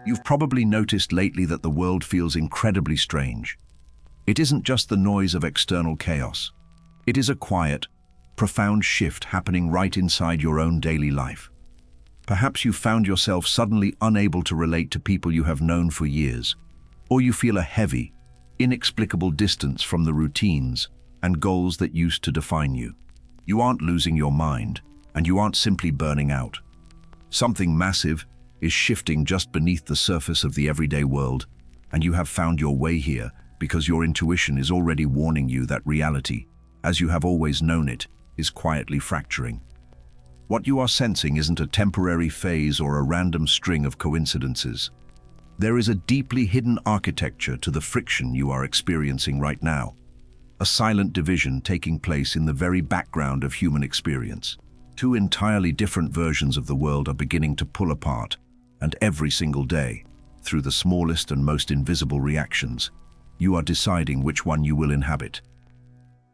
You've probably noticed lately that the world feels incredibly strange. It isn't just the noise of external chaos. It is a quiet, profound shift happening right inside your own daily life. Perhaps you found yourself suddenly unable to relate to people you have known for years, or you feel a heavy, inexplicable distance from the routines and goals that used to define you. You aren't losing your mind, and you aren't simply burning out. Something massive is shifting just beneath the surface of the everyday world, and you have found your way here because your intuition is already warning you that reality, as you have always known it, is quietly fracturing. What you are sensing isn't a temporary phase or a random string of coincidences. There is a deeply hidden architecture to the friction you are experiencing right now, a silent division taking place in the very background of human experience. Two entirely different versions of the world are beginning to pull apart, and every single day, through the smallest and most invisible reactions, you are deciding which one you will inhabit.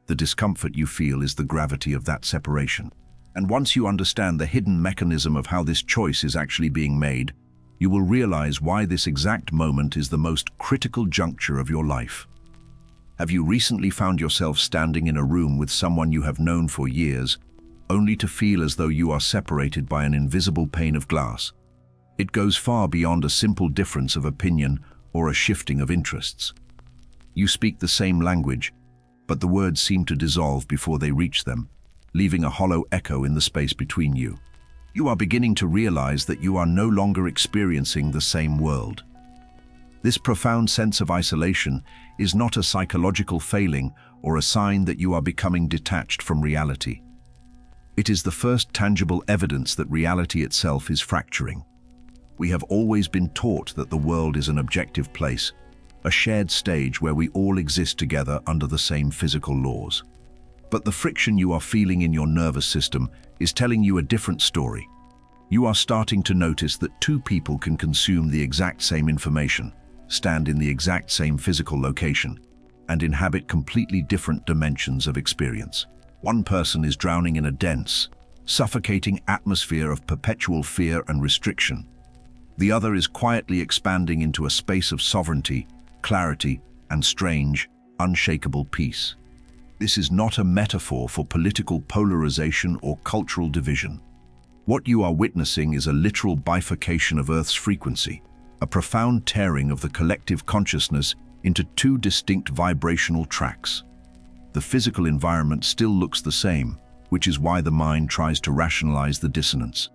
The discomfort you feel is the gravity of that separation. And once you understand the hidden mechanism of how this choice is actually being made, you will realize why this exact moment is the most critical juncture of your life. Have you recently found yourself standing in a room with someone you have known for years, only to feel as though you are separated by an invisible pane of glass? It goes far beyond a simple difference of opinion or a shifting of interests. You speak the same language, but the words seem to dissolve before they reach them, leaving a hollow echo in the space between you. You are beginning to realize that you are no longer experiencing the same world. This profound sense of isolation is not a psychological failing or a sign that you are becoming detached from reality. It is the first tangible evidence that reality itself is fracturing. We have always been taught that the world is an objective place, a shared stage where we all exist together under the same physical laws. But the friction you are feeling in your nervous system is telling you a different story. You are starting to notice that two people can consume the exact same information, stand in the exact same physical location, and inhabit completely different dimensions of experience. One person is drowning in a dense, suffocating atmosphere of perpetual fear and restriction. The other is quietly expanding into a space of sovereignty, clarity, and strange, unshakable peace. This is not a metaphor for political polarization or cultural division. What you are witnessing is a literal bifurcation of Earth's frequency, a profound tearing of the collective consciousness into two distinct vibrational tracks. The physical environment still looks the same, which is why the mind tries to rationalize the dissonance.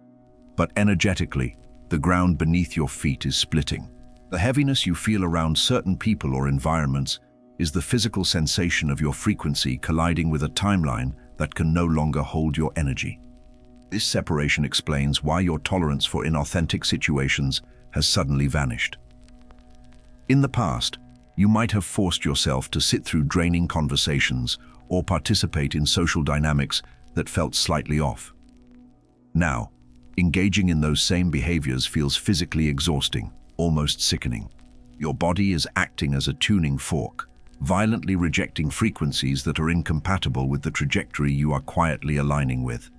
But energetically, the ground beneath your feet is splitting. The heaviness you feel around certain people or environments is the physical sensation of your frequency colliding with a timeline that can no longer hold your energy. This separation explains why your tolerance for inauthentic situations has suddenly vanished. In the past, you might have forced yourself to sit through draining conversations or participate in social dynamics that felt slightly off. Now, engaging in those same behaviors feels physically exhausting, almost sickening. Your body is acting as a tuning fork, violently rejecting frequencies that are incompatible with the trajectory you are quietly aligning with.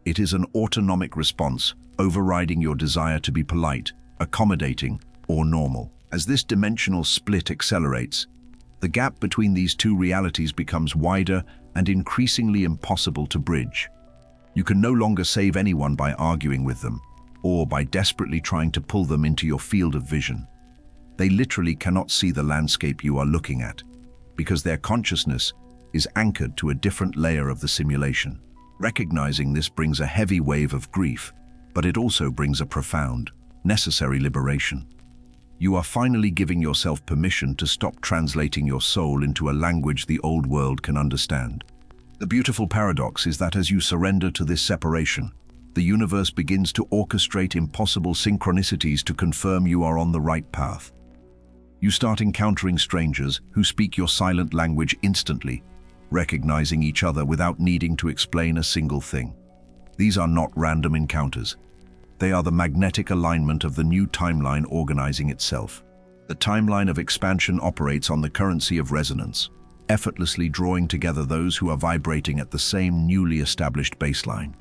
It is an autonomic response, overriding your desire to be polite, accommodating, or normal. As this dimensional split accelerates, the gap between these two realities becomes wider and increasingly impossible to bridge. You can no longer save anyone by arguing with them, or by desperately trying to pull them into your field of vision. They literally cannot see the landscape you are looking at, because their consciousness is anchored to a different layer of the simulation. Recognizing this brings a heavy wave of grief, but it also brings a profound, necessary liberation. You are finally giving yourself permission to stop translating your soul into a language the old world can understand. The beautiful paradox is that as you surrender to this separation, the universe begins to orchestrate impossible synchronicities to confirm you are on the right path. You start encountering strangers who speak your silent language instantly, recognizing each other without needing to explain a single thing. These are not random encounters. They are the magnetic alignment of the new timeline organizing itself. The timeline of expansion operates on the currency of resonance, effortlessly drawing together those who are vibrating at the same newly established baseline.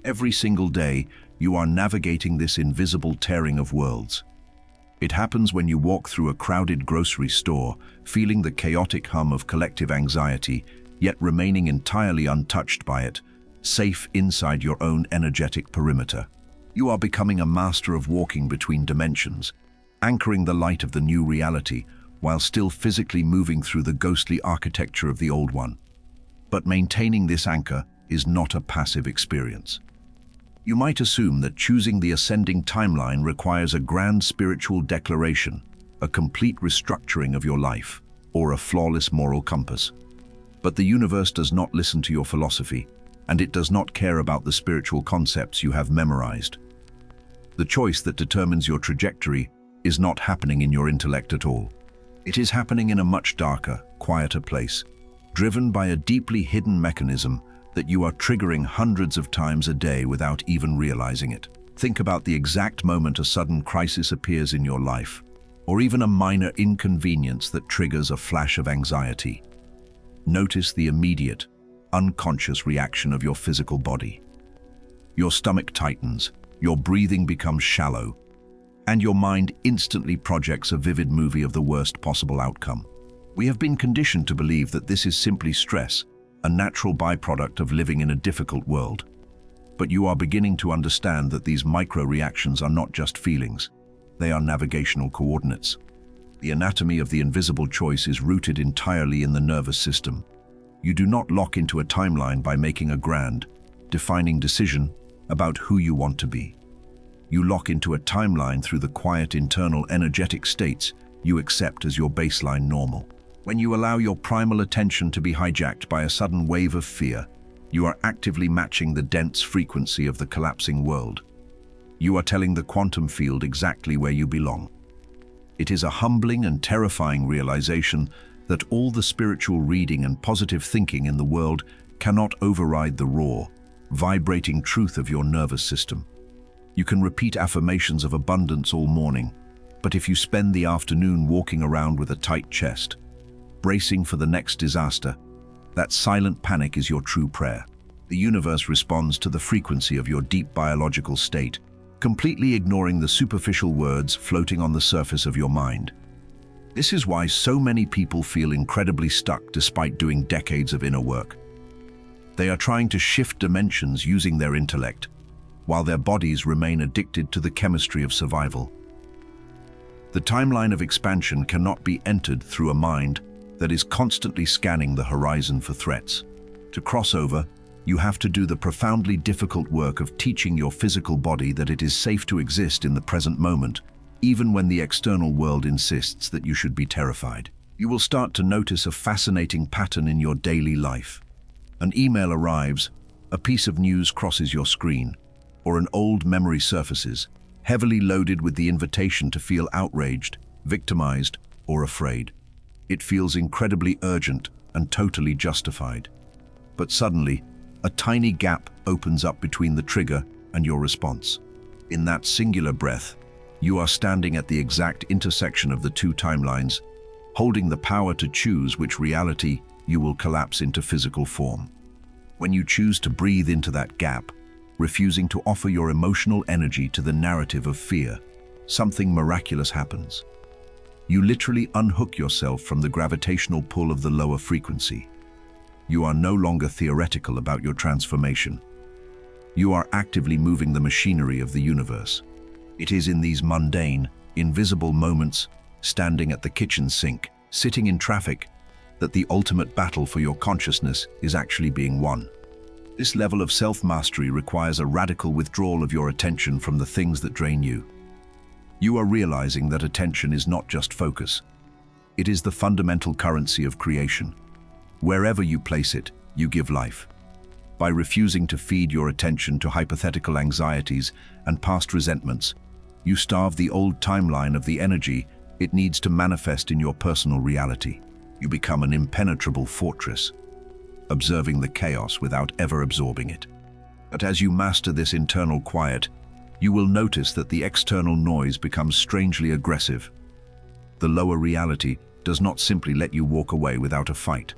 Every single day, you are navigating this invisible tearing of worlds, It happens when you walk through a crowded grocery store, feeling the chaotic hum of collective anxiety, yet remaining entirely untouched by it, safe inside your own energetic perimeter. You are becoming a master of walking between dimensions, anchoring the light of the new reality while still physically moving through the ghostly architecture of the old one. But maintaining this anchor is not a passive experience. You might assume that choosing the ascending timeline requires a grand spiritual declaration, a complete restructuring of your life, or a flawless moral compass. But the universe does not listen to your philosophy, and it does not care about the spiritual concepts you have memorized. The choice that determines your trajectory is not happening in your intellect at all. It is happening in a much darker, quieter place, driven by a deeply hidden mechanism that you are triggering hundreds of times a day without even realizing it. Think about the exact moment a sudden crisis appears in your life, or even a minor inconvenience that triggers a flash of anxiety. Notice the immediate, unconscious reaction of your physical body. Your stomach tightens, your breathing becomes shallow, and your mind instantly projects a vivid movie of the worst possible outcome. We have been conditioned to believe that this is simply stress, a natural byproduct of living in a difficult world. But you are beginning to understand that these micro-reactions are not just feelings. They are navigational coordinates. The anatomy of the invisible choice is rooted entirely in the nervous system. You do not lock into a timeline by making a grand, defining decision about who you want to be. You lock into a timeline through the quiet internal energetic states you accept as your baseline normal. When you allow your primal attention to be hijacked by a sudden wave of fear, you are actively matching the dense frequency of the collapsing world. You are telling the quantum field exactly where you belong. It is a humbling and terrifying realization that all the spiritual reading and positive thinking in the world cannot override the raw, vibrating truth of your nervous system. You can repeat affirmations of abundance all morning, but if you spend the afternoon walking around with a tight chest, bracing for the next disaster, that silent panic is your true prayer. The universe responds to the frequency of your deep biological state, completely ignoring the superficial words floating on the surface of your mind. This is why so many people feel incredibly stuck despite doing decades of inner work. They are trying to shift dimensions using their intellect, while their bodies remain addicted to the chemistry of survival. The timeline of expansion cannot be entered through a mind that is constantly scanning the horizon for threats. To cross over, you have to do the profoundly difficult work of teaching your physical body that it is safe to exist in the present moment, even when the external world insists that you should be terrified. You will start to notice a fascinating pattern in your daily life. An email arrives, a piece of news crosses your screen, or an old memory surfaces, heavily loaded with the invitation to feel outraged, victimized, or afraid. It feels incredibly urgent and totally justified. But suddenly, a tiny gap opens up between the trigger and your response. In that singular breath, you are standing at the exact intersection of the two timelines, holding the power to choose which reality you will collapse into physical form. When you choose to breathe into that gap, refusing to offer your emotional energy to the narrative of fear, something miraculous happens. You literally unhook yourself from the gravitational pull of the lower frequency. You are no longer theoretical about your transformation. You are actively moving the machinery of the universe. It is in these mundane, invisible moments, standing at the kitchen sink, sitting in traffic, that the ultimate battle for your consciousness is actually being won. This level of self-mastery requires a radical withdrawal of your attention from the things that drain you. You are realizing that attention is not just focus. It is the fundamental currency of creation. Wherever you place it, you give life. By refusing to feed your attention to hypothetical anxieties and past resentments, you starve the old timeline of the energy it needs to manifest in your personal reality. You become an impenetrable fortress, observing the chaos without ever absorbing it. But as you master this internal quiet, you will notice that the external noise becomes strangely aggressive. The lower reality does not simply let you walk away without a fight.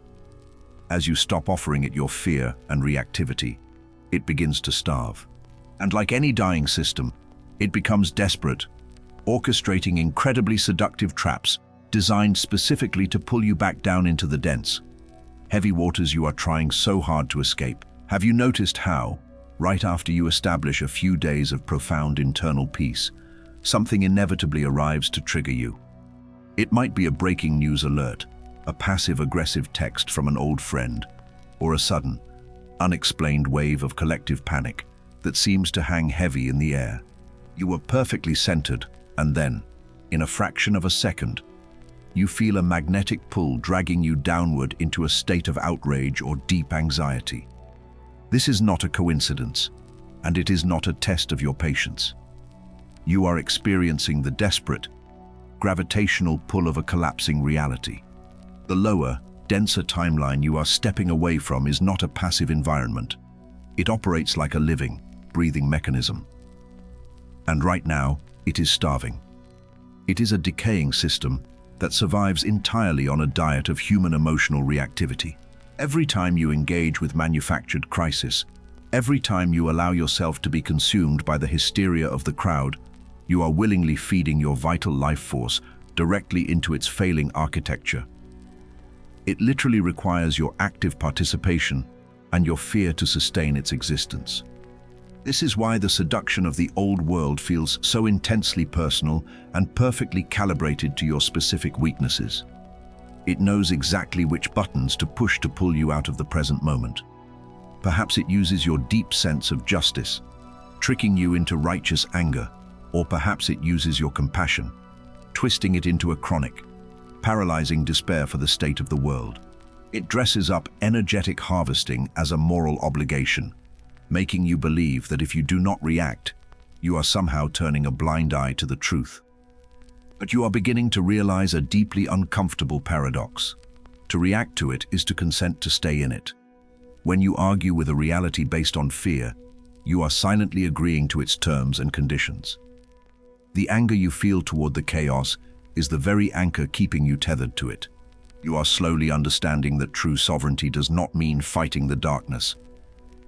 As you stop offering it your fear and reactivity, it begins to starve. And like any dying system, it becomes desperate, orchestrating incredibly seductive traps designed specifically to pull you back down into the dense, heavy waters you are trying so hard to escape. Have you noticed how, right after you establish a few days of profound internal peace, something inevitably arrives to trigger you? It might be a breaking news alert, a passive-aggressive text from an old friend, or a sudden, unexplained wave of collective panic that seems to hang heavy in the air. You were perfectly centered, and then, in a fraction of a second, you feel a magnetic pull dragging you downward into a state of outrage or deep anxiety. This is not a coincidence, and it is not a test of your patience. You are experiencing the desperate, gravitational pull of a collapsing reality. The lower, denser timeline you are stepping away from is not a passive environment. It operates like a living, breathing mechanism. And right now, it is starving. It is a decaying system that survives entirely on a diet of human emotional reactivity. Every time you engage with manufactured crisis, every time you allow yourself to be consumed by the hysteria of the crowd, you are willingly feeding your vital life force directly into its failing architecture. It literally requires your active participation and your fear to sustain its existence. This is why the seduction of the old world feels so intensely personal and perfectly calibrated to your specific weaknesses. It knows exactly which buttons to push to pull you out of the present moment. Perhaps it uses your deep sense of justice, tricking you into righteous anger, or perhaps it uses your compassion, twisting it into a chronic, paralyzing despair for the state of the world. It dresses up energetic harvesting as a moral obligation, making you believe that if you do not react, you are somehow turning a blind eye to the truth. But you are beginning to realize a deeply uncomfortable paradox. To react to it is to consent to stay in it. When you argue with a reality based on fear, you are silently agreeing to its terms and conditions. The anger you feel toward the chaos is the very anchor keeping you tethered to it. You are slowly understanding that true sovereignty does not mean fighting the darkness.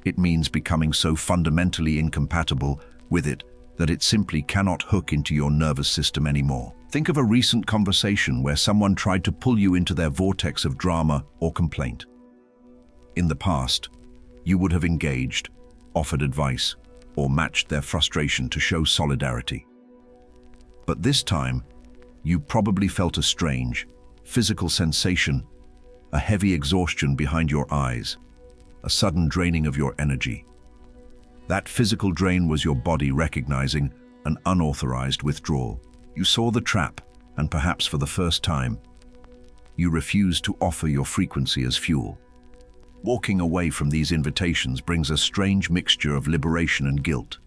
It means becoming so fundamentally incompatible with it that it simply cannot hook into your nervous system anymore. Think of a recent conversation where someone tried to pull you into their vortex of drama or complaint. In the past, you would have engaged, offered advice, or matched their frustration to show solidarity. But this time, you probably felt a strange, physical sensation, a heavy exhaustion behind your eyes, a sudden draining of your energy. That physical drain was your body recognizing an unauthorized withdrawal. You saw the trap, and perhaps for the first time, you refused to offer your frequency as fuel. Walking away from these invitations brings a strange mixture of liberation and guilt.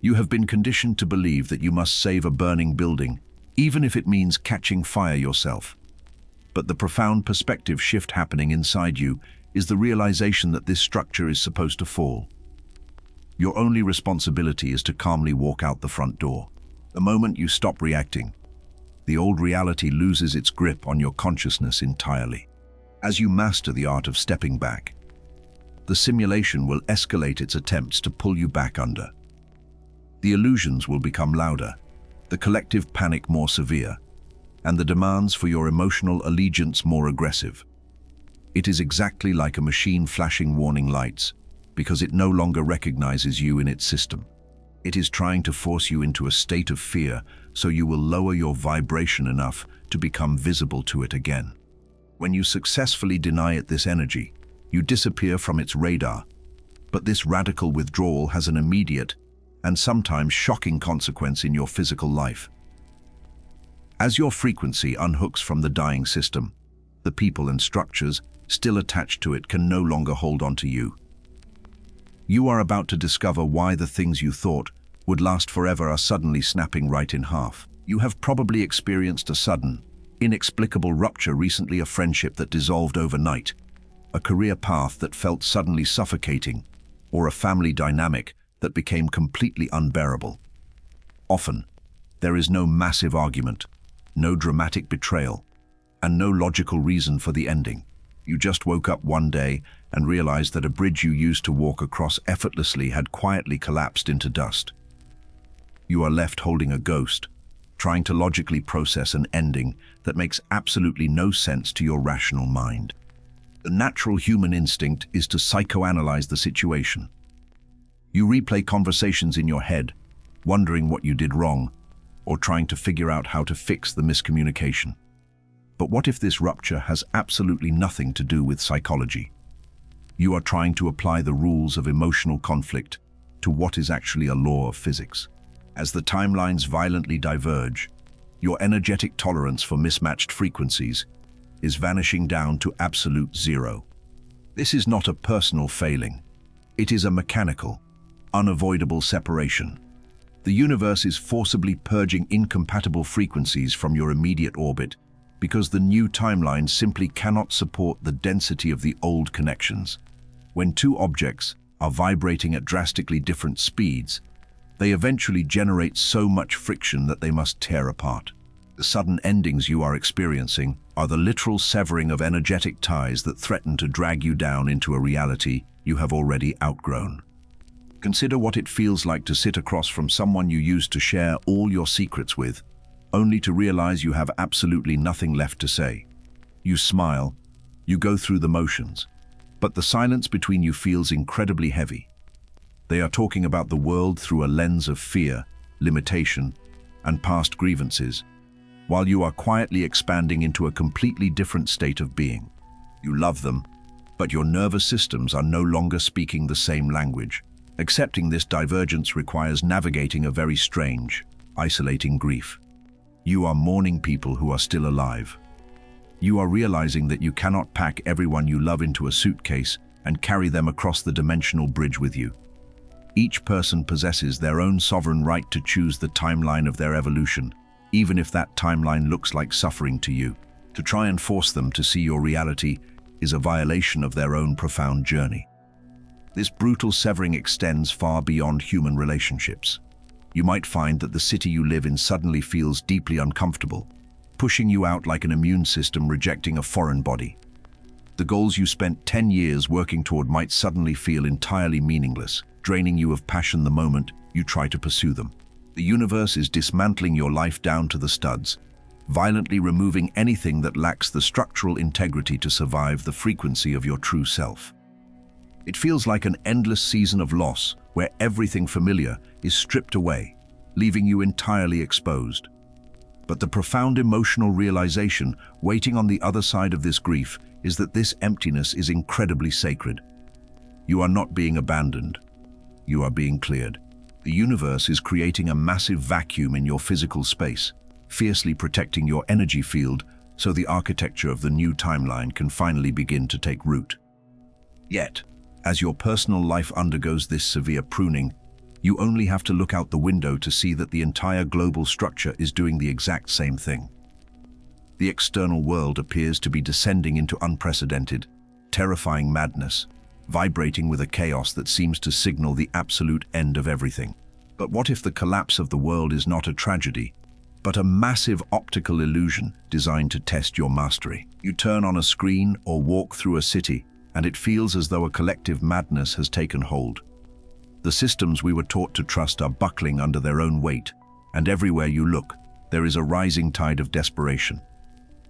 You have been conditioned to believe that you must save a burning building, even if it means catching fire yourself. But the profound perspective shift happening inside you is the realization that this structure is supposed to fall. Your only responsibility is to calmly walk out the front door. The moment you stop reacting, the old reality loses its grip on your consciousness entirely. As you master the art of stepping back, the simulation will escalate its attempts to pull you back under. The illusions will become louder, the collective panic more severe, and the demands for your emotional allegiance more aggressive. It is exactly like a machine flashing warning lights, because it no longer recognizes you in its system. It is trying to force you into a state of fear so you will lower your vibration enough to become visible to it again. When you successfully deny it this energy, you disappear from its radar. But this radical withdrawal has an immediate and sometimes shocking consequence in your physical life. As your frequency unhooks from the dying system, the people and structures still attached to it can no longer hold on to you. You are about to discover why the things you thought would last forever are suddenly snapping right in half. You have probably experienced a sudden, inexplicable rupture recently, a friendship that dissolved overnight, a career path that felt suddenly suffocating, or a family dynamic that became completely unbearable. Often, there is no massive argument, no dramatic betrayal, and no logical reason for the ending. You just woke up one day and realized that a bridge you used to walk across effortlessly had quietly collapsed into dust. You are left holding a ghost, trying to logically process an ending that makes absolutely no sense to your rational mind. The natural human instinct is to psychoanalyze the situation. You replay conversations in your head, wondering what you did wrong, or trying to figure out how to fix the miscommunication. But what if this rupture has absolutely nothing to do with psychology? You are trying to apply the rules of emotional conflict to what is actually a law of physics. As the timelines violently diverge, your energetic tolerance for mismatched frequencies is vanishing down to absolute zero. This is not a personal failing. It is a mechanical, unavoidable separation. The universe is forcibly purging incompatible frequencies from your immediate orbit because the new timeline simply cannot support the density of the old connections. When two objects are vibrating at drastically different speeds, they eventually generate so much friction that they must tear apart. The sudden endings you are experiencing are the literal severing of energetic ties that threaten to drag you down into a reality you have already outgrown. Consider what it feels like to sit across from someone you used to share all your secrets with, only to realize you have absolutely nothing left to say. You smile, you go through the motions, but the silence between you feels incredibly heavy. They are talking about the world through a lens of fear, limitation, and past grievances, while you are quietly expanding into a completely different state of being. You love them, but your nervous systems are no longer speaking the same language. Accepting this divergence requires navigating a very strange, isolating grief. You are mourning people who are still alive. You are realizing that you cannot pack everyone you love into a suitcase and carry them across the dimensional bridge with you. Each person possesses their own sovereign right to choose the timeline of their evolution, even if that timeline looks like suffering to you. To try and force them to see your reality is a violation of their own profound journey. This brutal severing extends far beyond human relationships. You might find that the city you live in suddenly feels deeply uncomfortable, pushing you out like an immune system rejecting a foreign body. The goals you spent 10 years working toward might suddenly feel entirely meaningless, draining you of passion the moment you try to pursue them. The universe is dismantling your life down to the studs, violently removing anything that lacks the structural integrity to survive the frequency of your true self. It feels like an endless season of loss where everything familiar is stripped away, leaving you entirely exposed. But the profound emotional realization waiting on the other side of this grief is that this emptiness is incredibly sacred. You are not being abandoned. You are being cleared. The universe is creating a massive vacuum in your physical space, fiercely protecting your energy field so the architecture of the new timeline can finally begin to take root. Yet, as your personal life undergoes this severe pruning, you only have to look out the window to see that the entire global structure is doing the exact same thing. The external world appears to be descending into unprecedented, terrifying madness, vibrating with a chaos that seems to signal the absolute end of everything. But what if the collapse of the world is not a tragedy, but a massive optical illusion designed to test your mastery? You turn on a screen or walk through a city, and it feels as though a collective madness has taken hold. The systems we were taught to trust are buckling under their own weight, and everywhere you look, there is a rising tide of desperation.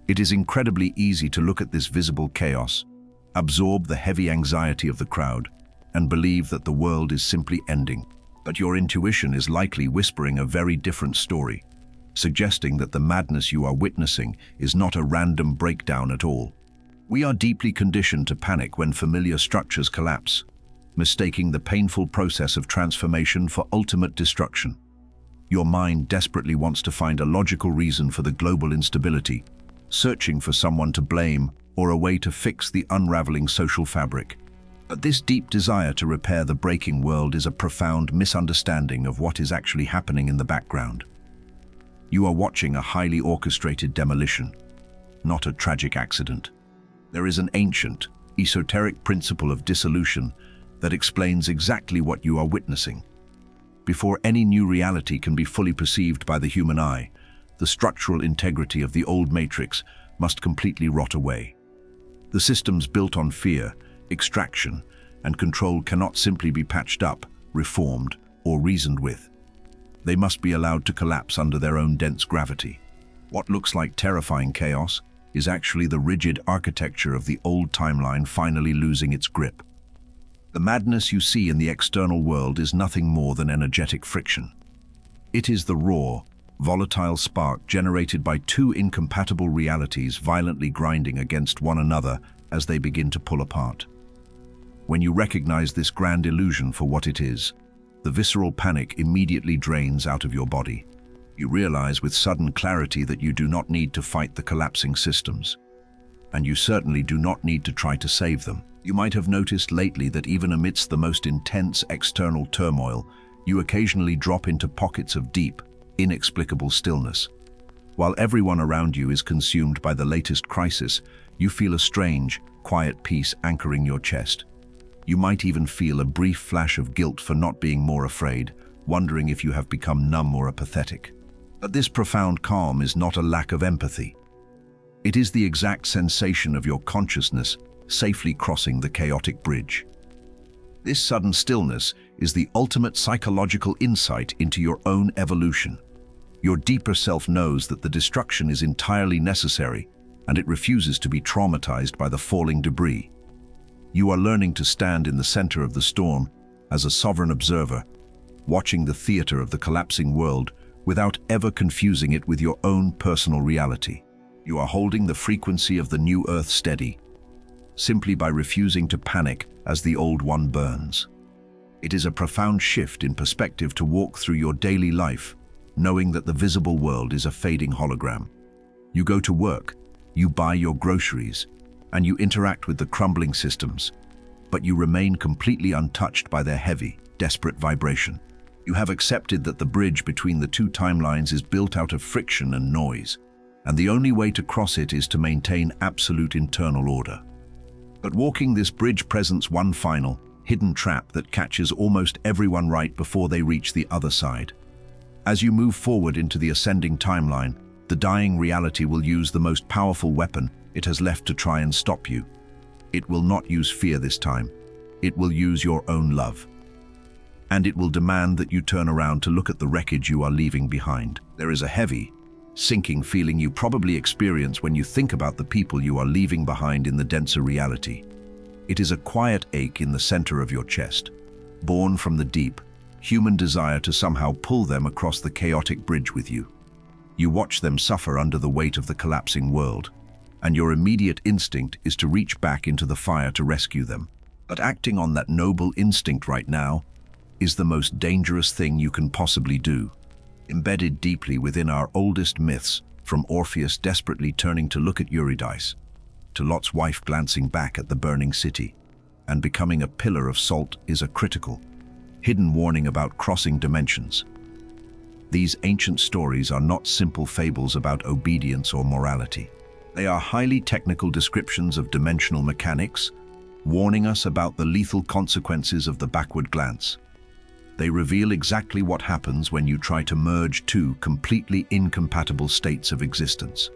It is incredibly easy to look at this visible chaos, absorb the heavy anxiety of the crowd, and believe that the world is simply ending. But your intuition is likely whispering a very different story, suggesting that the madness you are witnessing is not a random breakdown at all. We are deeply conditioned to panic when familiar structures collapse, mistaking the painful process of transformation for ultimate destruction. Your mind desperately wants to find a logical reason for the global instability, searching for someone to blame or a way to fix the unraveling social fabric. But this deep desire to repair the breaking world is a profound misunderstanding of what is actually happening in the background. You are watching a highly orchestrated demolition, not a tragic accident. There is an ancient, esoteric principle of dissolution that explains exactly what you are witnessing. Before any new reality can be fully perceived by the human eye, the structural integrity of the old matrix must completely rot away. The systems built on fear, extraction, and control cannot simply be patched up, reformed, or reasoned with. They must be allowed to collapse under their own dense gravity. What looks like terrifying chaos is actually the rigid architecture of the old timeline finally losing its grip. The madness you see in the external world is nothing more than energetic friction. It is the raw, volatile spark generated by two incompatible realities violently grinding against one another as they begin to pull apart. When you recognize this grand illusion for what it is, the visceral panic immediately drains out of your body. You realize with sudden clarity that you do not need to fight the collapsing systems. And you certainly do not need to try to save them. You might have noticed lately that even amidst the most intense external turmoil, you occasionally drop into pockets of deep, inexplicable stillness. While everyone around you is consumed by the latest crisis, you feel a strange, quiet peace anchoring your chest. You might even feel a brief flash of guilt for not being more afraid, wondering if you have become numb or apathetic. But this profound calm is not a lack of empathy. It is the exact sensation of your consciousness safely crossing the chaotic bridge. This sudden stillness is the ultimate psychological insight into your own evolution. Your deeper self knows that the destruction is entirely necessary, and it refuses to be traumatized by the falling debris. You are learning to stand in the center of the storm as a sovereign observer, watching the theater of the collapsing world without ever confusing it with your own personal reality. You are holding the frequency of the new earth steady, simply by refusing to panic as the old one burns. It is a profound shift in perspective to walk through your daily life, knowing that the visible world is a fading hologram. You go to work, you buy your groceries, and you interact with the crumbling systems, but you remain completely untouched by their heavy, desperate vibration. You have accepted that the bridge between the two timelines is built out of friction and noise, and the only way to cross it is to maintain absolute internal order. But walking this bridge presents one final, hidden trap that catches almost everyone right before they reach the other side. As you move forward into the ascending timeline, the dying reality will use the most powerful weapon it has left to try and stop you. It will not use fear this time. It will use your own love. And it will demand that you turn around to look at the wreckage you are leaving behind. There is a heavy, sinking feeling you probably experience when you think about the people you are leaving behind in the denser reality. It is a quiet ache in the center of your chest, born from the deep, human desire to somehow pull them across the chaotic bridge with you. You watch them suffer under the weight of the collapsing world, and your immediate instinct is to reach back into the fire to rescue them. But acting on that noble instinct right now is the most dangerous thing you can possibly do. Embedded deeply within our oldest myths, from Orpheus desperately turning to look at Eurydice, to Lot's wife glancing back at the burning city, and becoming a pillar of salt, is a critical, hidden warning about crossing dimensions. These ancient stories are not simple fables about obedience or morality. They are highly technical descriptions of dimensional mechanics, warning us about the lethal consequences of the backward glance. They reveal exactly what happens when you try to merge two completely incompatible states of existence.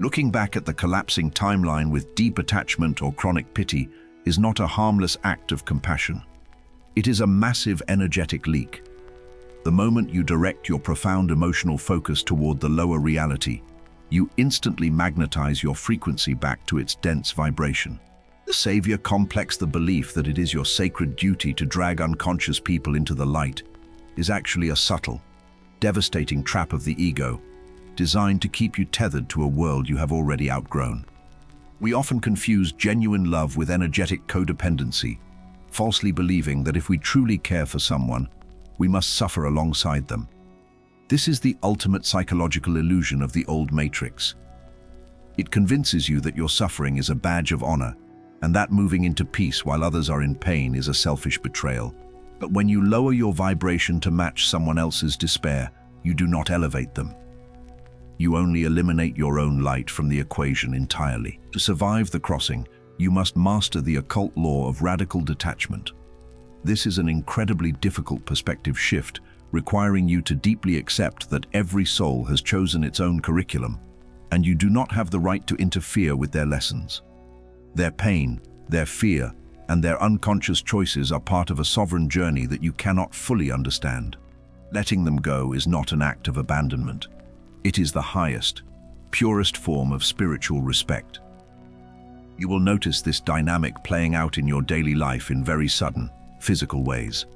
Looking back at the collapsing timeline with deep attachment or chronic pity is not a harmless act of compassion. It is a massive energetic leak. The moment you direct your profound emotional focus toward the lower reality, you instantly magnetize your frequency back to its dense vibration. The savior complex, the belief that it is your sacred duty to drag unconscious people into the light, is actually a subtle, devastating trap of the ego, designed to keep you tethered to a world you have already outgrown. We often confuse genuine love with energetic codependency, falsely believing that if we truly care for someone, we must suffer alongside them. This is the ultimate psychological illusion of the old matrix. It convinces you that your suffering is a badge of honor, and that moving into peace while others are in pain is a selfish betrayal. But when you lower your vibration to match someone else's despair, you do not elevate them. You only eliminate your own light from the equation entirely. To survive the crossing, you must master the occult law of radical detachment. This is an incredibly difficult perspective shift, requiring you to deeply accept that every soul has chosen its own curriculum, and you do not have the right to interfere with their lessons. Their pain, their fear, and their unconscious choices are part of a sovereign journey that you cannot fully understand. Letting them go is not an act of abandonment. It is the highest, purest form of spiritual respect. You will notice this dynamic playing out in your daily life in very sudden, physical ways.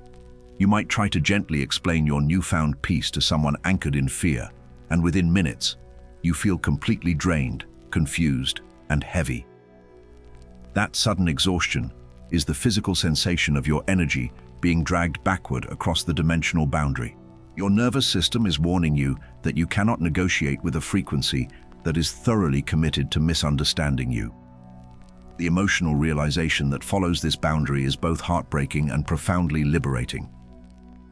You might try to gently explain your newfound peace to someone anchored in fear, and within minutes, you feel completely drained, confused, and heavy. That sudden exhaustion is the physical sensation of your energy being dragged backward across the dimensional boundary. Your nervous system is warning you that you cannot negotiate with a frequency that is thoroughly committed to misunderstanding you. The emotional realization that follows this boundary is both heartbreaking and profoundly liberating.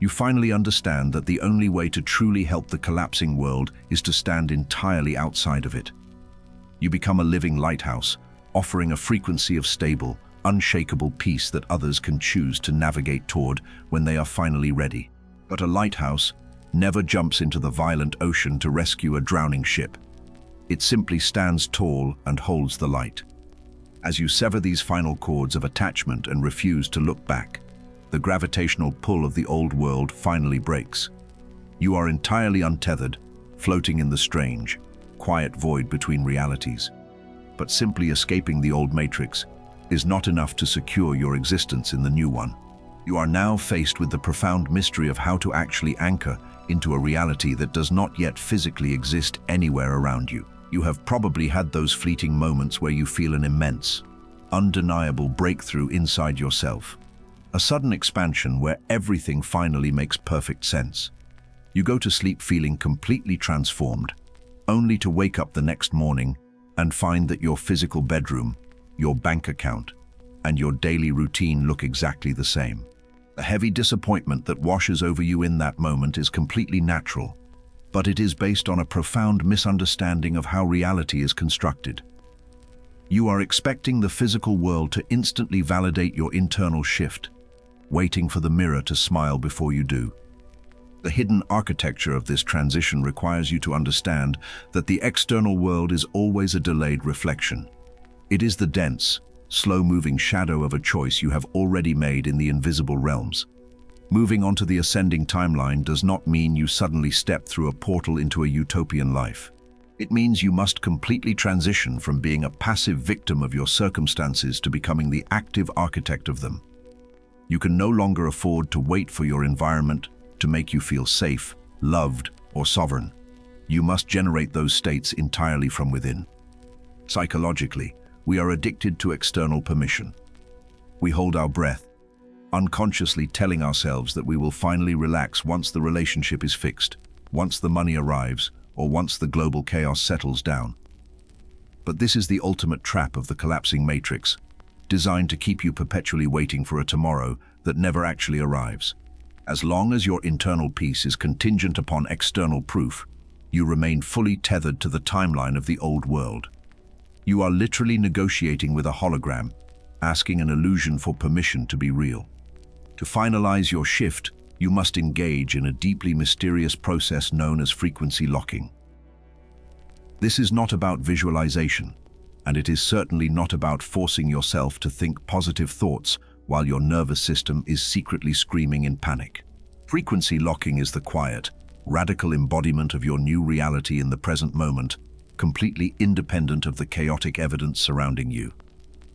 You finally understand that the only way to truly help the collapsing world is to stand entirely outside of it. You become a living lighthouse, offering a frequency of stable, unshakable peace that others can choose to navigate toward when they are finally ready. But a lighthouse never jumps into the violent ocean to rescue a drowning ship. It simply stands tall and holds the light. As you sever these final cords of attachment and refuse to look back, the gravitational pull of the old world finally breaks. You are entirely untethered, floating in the strange, quiet void between realities. But simply escaping the old matrix is not enough to secure your existence in the new one. You are now faced with the profound mystery of how to actually anchor into a reality that does not yet physically exist anywhere around you. You have probably had those fleeting moments where you feel an immense, undeniable breakthrough inside yourself. A sudden expansion where everything finally makes perfect sense. You go to sleep feeling completely transformed, only to wake up the next morning and find that your physical bedroom, your bank account, and your daily routine look exactly the same. The heavy disappointment that washes over you in that moment is completely natural, but it is based on a profound misunderstanding of how reality is constructed. You are expecting the physical world to instantly validate your internal shift, waiting for the mirror to smile before you do. The hidden architecture of this transition requires you to understand that the external world is always a delayed reflection. It is the dense, slow-moving shadow of a choice you have already made in the invisible realms. Moving onto the ascending timeline does not mean you suddenly step through a portal into a utopian life. It means you must completely transition from being a passive victim of your circumstances to becoming the active architect of them. You can no longer afford to wait for your environment to make you feel safe, loved, or sovereign. You must generate those states entirely from within. Psychologically, we are addicted to external permission. We hold our breath, unconsciously telling ourselves that we will finally relax once the relationship is fixed, once the money arrives, or once the global chaos settles down. But this is the ultimate trap of the collapsing matrix, designed to keep you perpetually waiting for a tomorrow that never actually arrives. As long as your internal peace is contingent upon external proof, you remain fully tethered to the timeline of the old world. You are literally negotiating with a hologram, asking an illusion for permission to be real. To finalize your shift, you must engage in a deeply mysterious process known as frequency locking. This is not about visualization, and it is certainly not about forcing yourself to think positive thoughts while your nervous system is secretly screaming in panic. Frequency locking is the quiet, radical embodiment of your new reality in the present moment, completely independent of the chaotic evidence surrounding you.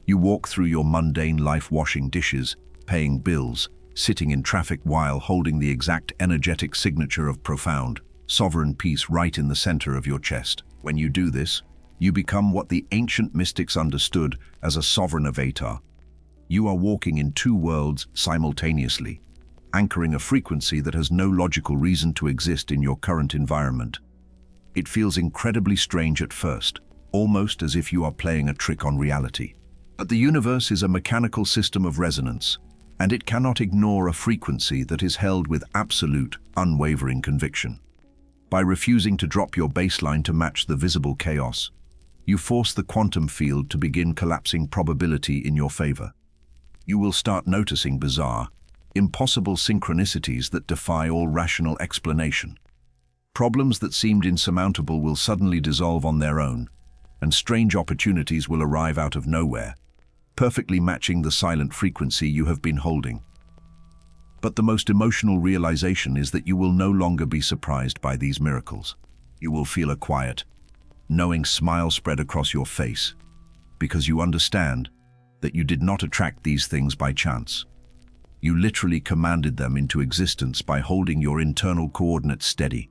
You walk through your mundane life washing dishes, paying bills, sitting in traffic while holding the exact energetic signature of profound, sovereign peace right in the center of your chest. When you do this, you become what the ancient mystics understood as a sovereign avatar. You are walking in two worlds simultaneously, anchoring a frequency that has no logical reason to exist in your current environment. It feels incredibly strange at first, almost as if you are playing a trick on reality. But the universe is a mechanical system of resonance, and it cannot ignore a frequency that is held with absolute, unwavering conviction. By refusing to drop your baseline to match the visible chaos, you force the quantum field to begin collapsing probability in your favor. You will start noticing bizarre, impossible synchronicities that defy all rational explanation. Problems that seemed insurmountable will suddenly dissolve on their own, and strange opportunities will arrive out of nowhere, perfectly matching the silent frequency you have been holding. But the most emotional realization is that you will no longer be surprised by these miracles. You will feel a quiet, knowing smile spread across your face, because you understand that you did not attract these things by chance. You literally commanded them into existence by holding your internal coordinates steady.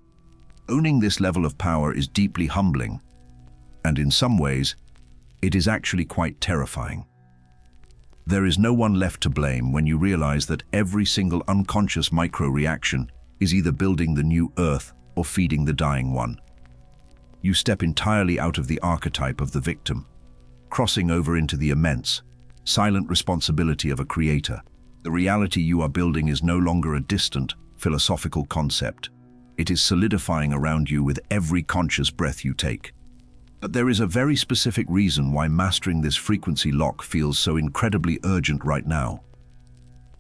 Owning this level of power is deeply humbling, and in some ways, it is actually quite terrifying. There is no one left to blame when you realize that every single unconscious micro-reaction is either building the new Earth or feeding the dying one. You step entirely out of the archetype of the victim, crossing over into the immense, silent responsibility of a creator. The reality you are building is no longer a distant, philosophical concept. It is solidifying around you with every conscious breath you take. But there is a very specific reason why mastering this frequency lock feels so incredibly urgent right now.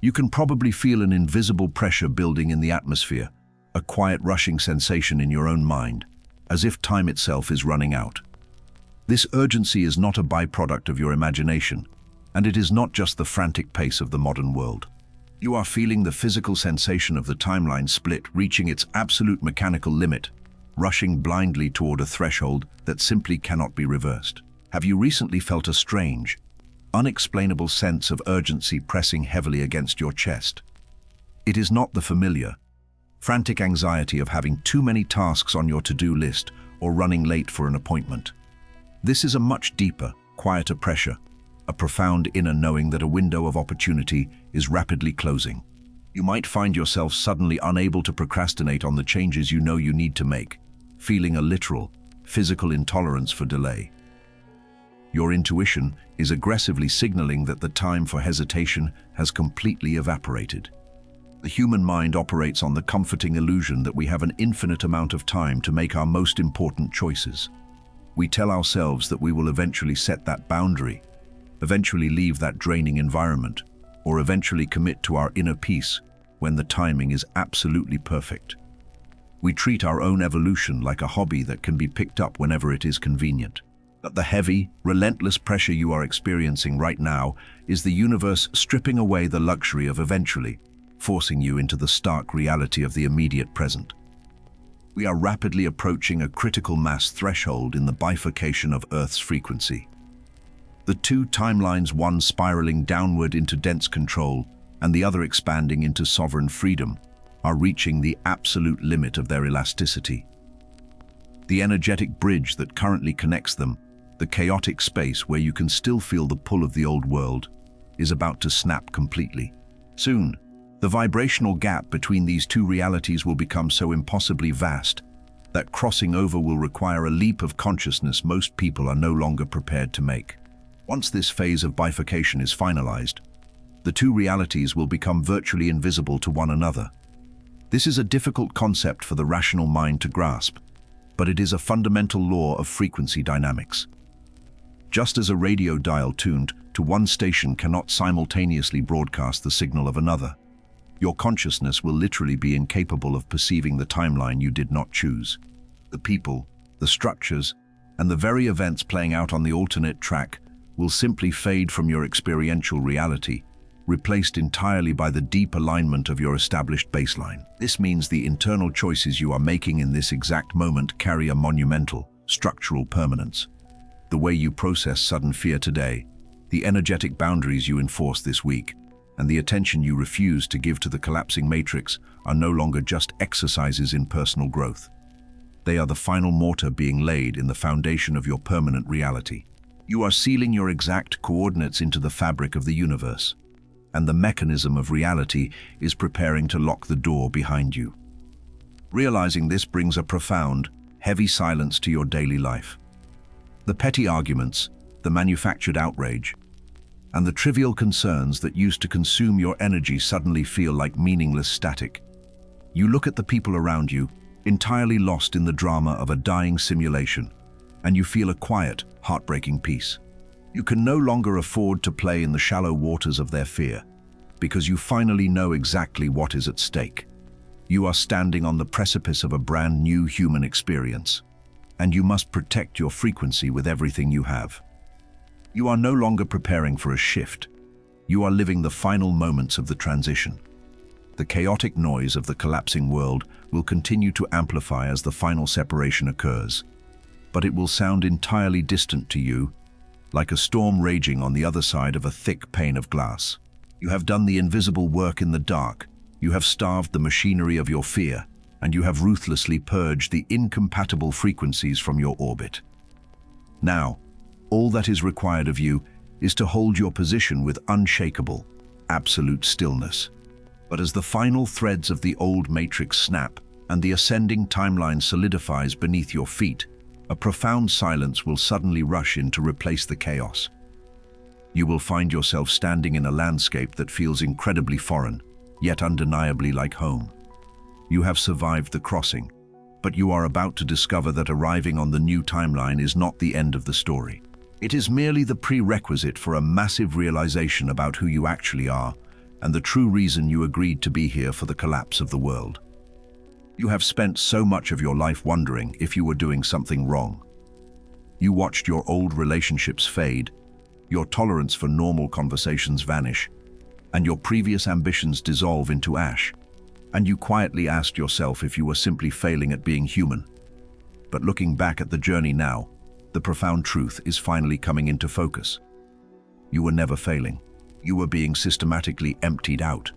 You can probably feel an invisible pressure building in the atmosphere, a quiet rushing sensation in your own mind, as if time itself is running out. This urgency is not a byproduct of your imagination, and it is not just the frantic pace of the modern world. You are feeling the physical sensation of the timeline split reaching its absolute mechanical limit, rushing blindly toward a threshold that simply cannot be reversed. Have you recently felt a strange, unexplainable sense of urgency pressing heavily against your chest? It is not the familiar, frantic anxiety of having too many tasks on your to-do list or running late for an appointment. This is a much deeper, quieter pressure, a profound inner knowing that a window of opportunity is rapidly closing. You might find yourself suddenly unable to procrastinate on the changes you know you need to make, feeling a literal, physical intolerance for delay. Your intuition is aggressively signaling that the time for hesitation has completely evaporated. The human mind operates on the comforting illusion that we have an infinite amount of time to make our most important choices. We tell ourselves that we will eventually set that boundary, eventually leave that draining environment, or eventually commit to our inner peace when the timing is absolutely perfect. We treat our own evolution like a hobby that can be picked up whenever it is convenient. But the heavy, relentless pressure you are experiencing right now is the universe stripping away the luxury of eventually, forcing you into the stark reality of the immediate present. We are rapidly approaching a critical mass threshold in the bifurcation of Earth's frequency. The two timelines, one spiraling downward into dense control and the other expanding into sovereign freedom, are reaching the absolute limit of their elasticity. The energetic bridge that currently connects them, the chaotic space where you can still feel the pull of the old world, is about to snap completely. Soon, the vibrational gap between these two realities will become so impossibly vast that crossing over will require a leap of consciousness most people are no longer prepared to make. Once this phase of bifurcation is finalized, the two realities will become virtually invisible to one another. This is a difficult concept for the rational mind to grasp, but it is a fundamental law of frequency dynamics. Just as a radio dial tuned to one station cannot simultaneously broadcast the signal of another, your consciousness will literally be incapable of perceiving the timeline you did not choose. The people, the structures, and the very events playing out on the alternate track will simply fade from your experiential reality, replaced entirely by the deep alignment of your established baseline. This means the internal choices you are making in this exact moment carry a monumental, structural permanence. The way you process sudden fear today, the energetic boundaries you enforce this week, and the attention you refuse to give to the collapsing matrix are no longer just exercises in personal growth. They are the final mortar being laid in the foundation of your permanent reality. You are sealing your exact coordinates into the fabric of the universe, and the mechanism of reality is preparing to lock the door behind you. Realizing this brings a profound, heavy silence to your daily life. The petty arguments, the manufactured outrage, and the trivial concerns that used to consume your energy suddenly feel like meaningless static. You look at the people around you, entirely lost in the drama of a dying simulation, and you feel a quiet, heartbreaking peace. You can no longer afford to play in the shallow waters of their fear, because you finally know exactly what is at stake. You are standing on the precipice of a brand new human experience, and you must protect your frequency with everything you have. You are no longer preparing for a shift. You are living the final moments of the transition. The chaotic noise of the collapsing world will continue to amplify as the final separation occurs. But it will sound entirely distant to you, like a storm raging on the other side of a thick pane of glass. You have done the invisible work in the dark. You have starved the machinery of your fear, and you have ruthlessly purged the incompatible frequencies from your orbit. Now, all that is required of you is to hold your position with unshakable, absolute stillness. But as the final threads of the old matrix snap and the ascending timeline solidifies beneath your feet, a profound silence will suddenly rush in to replace the chaos. You will find yourself standing in a landscape that feels incredibly foreign, yet undeniably like home. You have survived the crossing, but you are about to discover that arriving on the new timeline is not the end of the story. It is merely the prerequisite for a massive realization about who you actually are and the true reason you agreed to be here for the collapse of the world. You have spent so much of your life wondering if you were doing something wrong. You watched your old relationships fade, your tolerance for normal conversations vanish, and your previous ambitions dissolve into ash. And you quietly asked yourself if you were simply failing at being human. But looking back at the journey now, the profound truth is finally coming into focus. You were never failing. You were being systematically emptied out.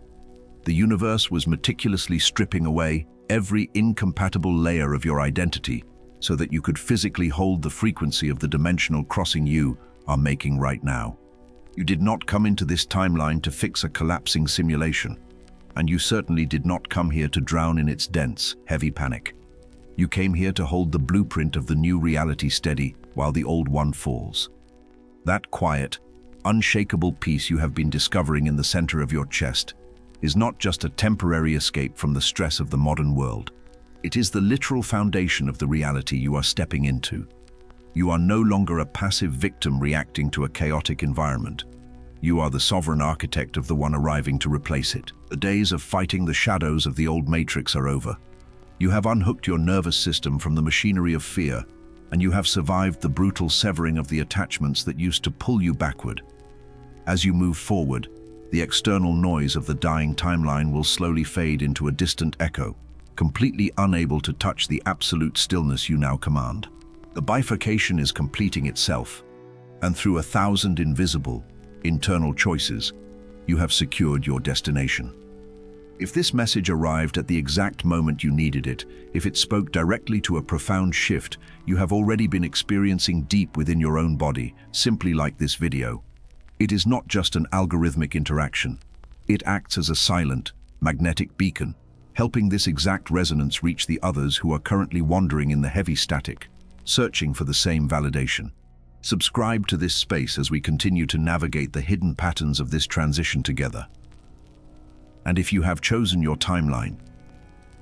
The universe was meticulously stripping away every incompatible layer of your identity so that you could physically hold the frequency of the dimensional crossing you are making right now. You did not come into this timeline to fix a collapsing simulation, and you certainly did not come here to drown in its dense, heavy panic. You came here to hold the blueprint of the new reality steady while the old one falls. That quiet, unshakable peace you have been discovering in the center of your chest is not just a temporary escape from the stress of the modern world. It is the literal foundation of the reality you are stepping into. You are no longer a passive victim reacting to a chaotic environment. You are the sovereign architect of the one arriving to replace it. The days of fighting the shadows of the old matrix are over. You have unhooked your nervous system from the machinery of fear, and you have survived the brutal severing of the attachments that used to pull you backward. As you move forward, the external noise of the dying timeline will slowly fade into a distant echo, completely unable to touch the absolute stillness you now command. The bifurcation is completing itself, and through 1,000 invisible, internal choices, you have secured your destination. If this message arrived at the exact moment you needed it, if it spoke directly to a profound shift you have already been experiencing deep within your own body, simply like this video, it is not just an algorithmic interaction. It acts as a silent, magnetic beacon, helping this exact resonance reach the others who are currently wandering in the heavy static, searching for the same validation. Subscribe to this space as we continue to navigate the hidden patterns of this transition together. And if you have chosen your timeline,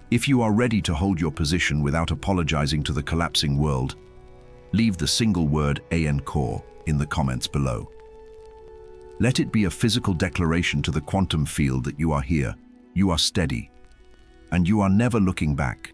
if you are ready to hold your position without apologizing to the collapsing world, leave the single word ANCORE in the comments below. Let it be a physical declaration to the quantum field that you are here, you are steady, and you are never looking back.